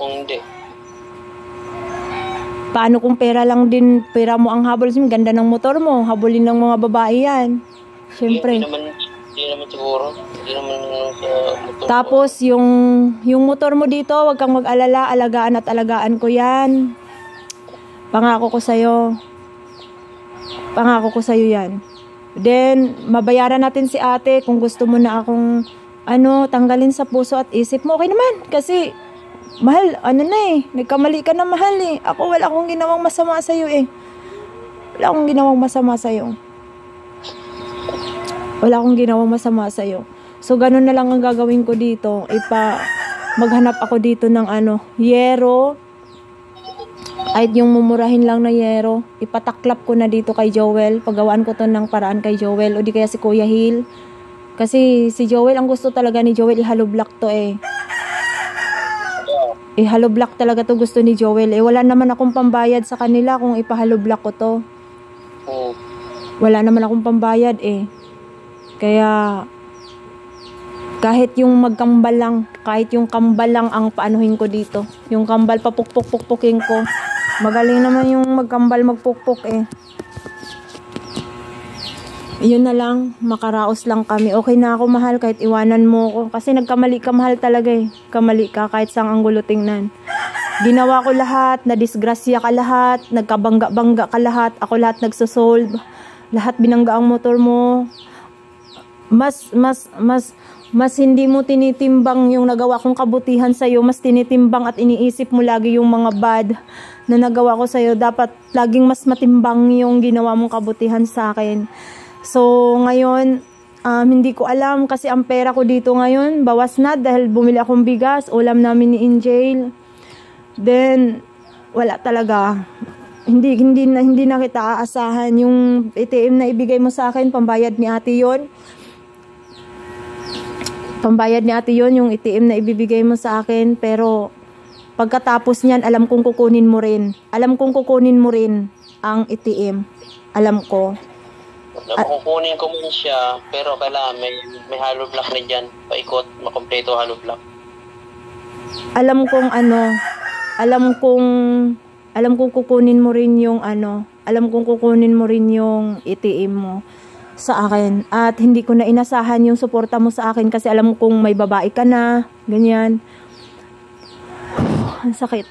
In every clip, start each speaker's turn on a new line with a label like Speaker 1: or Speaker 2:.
Speaker 1: Kung hindi.
Speaker 2: Paano kung pera lang din, pera mo ang habol? Ganda ng motor mo, habulin ng mga babae yan. Siyempre.
Speaker 1: Hindi naman siguro. Hindi naman sa motor.
Speaker 2: Tapos yung motor mo dito, wag kang mag-alala, alagaan at alagaan ko yan. Pangako ko sa'yo. Pangako ko sa'yo yan. Then, mabayaran natin si ate kung gusto mo na akong tanggalin sa puso at isip mo. Okay naman. Kasi, mahal, nagkamali ka na mahal eh. Ako wala akong ginawang masama sa'yo eh. Wala akong ginawang masama sa'yo. Wala akong ginawang masama sa'yo. So, ganun na lang ang gagawin ko dito. Maghanap ako dito ng yero. Kahit yung mumurahin lang na yero. Ipataklap ko na dito kay Joel. Paggawaan ko to ng paraan kay Joel. O di kaya si Kuya Hill. Kasi si Joel, ang gusto talaga ni Joel, ihalo block to eh. Ihalo block talaga to gusto ni Joel. Wala naman akong pambayad sa kanila kung ipahalo block ko to. Wala naman akong pambayad eh. Kaya, kahit yung magkambal lang, kahit yung kambal lang ang paanuhin ko dito. Yung kambal, papukpuk-pukpukin ko. Magaling naman yung magkambal, magpukpuk eh. Yun na lang, makaraos lang kami. Okay na ako mahal kahit iwanan mo ko. Kasi nagkamali ka mahal talaga eh. Kamali ka kahit sang anggulo tingnan. Ginawa ko lahat, nadisgrasya ka lahat, nagkabangga-bangga ka lahat, ako lahat nagsosolve. Lahat binangga ang motor mo. Mas hindi mo tinitimbang yung nagawa kong kabutihan sa'yo. Mas tinitimbang at iniisip mo lagi yung mga bad na nagawa ko sa'yo. Dapat laging mas matimbang yung ginawa mong kabutihan sa akin. So, ngayon, hindi ko alam kasi ang pera ko dito ngayon, bawas na dahil bumili akong bigas, ulam namin ni Angel. Then, wala talaga. Hindi na kita aasahan. Yung ATM na ibigay mo sa akin, pambayad ni ate yun. Pambayad ni ate yun, yung ATM na ibibigay mo sa akin. Pero, pagkatapos niyan, alam kong kukunin mo rin. Alam kong kukunin mo rin ang ATM. Alam ko.
Speaker 1: Kukunin ko man siya, pero kailangan may hollow block na dyan. Paikot, makompleto hollow block.
Speaker 2: Alam kong kukunin mo rin yung alam kong kukunin mo rin yung ATM mo sa akin. At hindi ko na inasahan yung suporta mo sa akin kasi alam kong may babae ka na, ganyan. Ang sakit.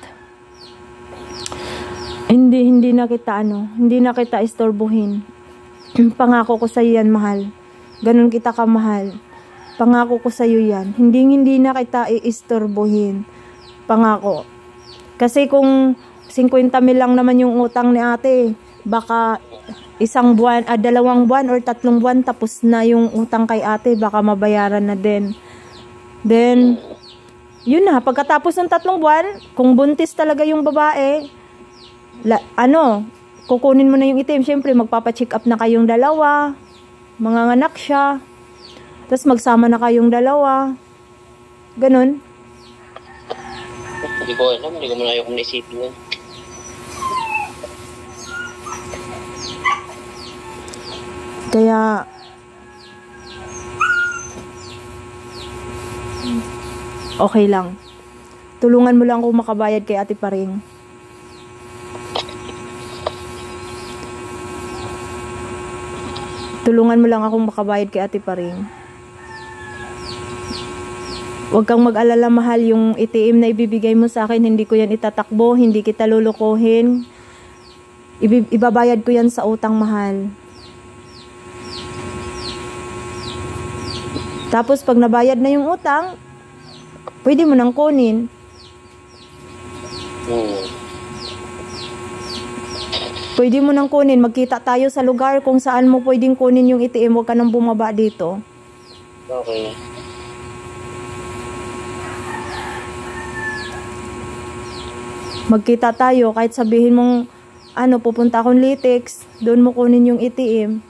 Speaker 2: Hindi na kita istorbohin. Pangako ko sa iyo yan, mahal. Ganun kita kamahal. Pangako ko sa iyo yan. Hindi na kita iistorbohin. Pangako. Kasi kung 50 mil lang naman yung utang ni ate, baka 1 buwan, 2 buwan or 3 buwan tapos na yung utang kay ate, baka mabayaran na din. Then, yun na, pagkatapos ng 3 buwan, kung buntis talaga yung babae, kukunin mo na yung itim. Siyempre, magpapacheck up na kayong dalawa. Manganganak siya. Tapos magsama na kayong dalawa. Ganun.
Speaker 1: Hindi ko alam. Hindi ko muna ayokong naisipin yan.
Speaker 2: Kaya, okay lang. Tulungan mo lang kung makabayad kay Ate Paring. Tulungan mo lang akong makabayad kay Ate Paring. Huwag kang mag-alala, mahal. Yung ATM na ibibigay mo sa akin, hindi ko yan itatakbo, hindi kita lulukuhin. Ibabayad ko yan sa utang, mahal. Tapos pag nabayad na yung utang, pwede mo nang kunin. Pwede mo nang kunin. Magkita tayo sa lugar kung saan mo pwedeng kunin yung ATM. Huwag ka nang bumaba dito.
Speaker 1: Okay.
Speaker 2: Magkita tayo. Kahit sabihin mong, pupunta akong Litex, doon mo kunin yung ATM.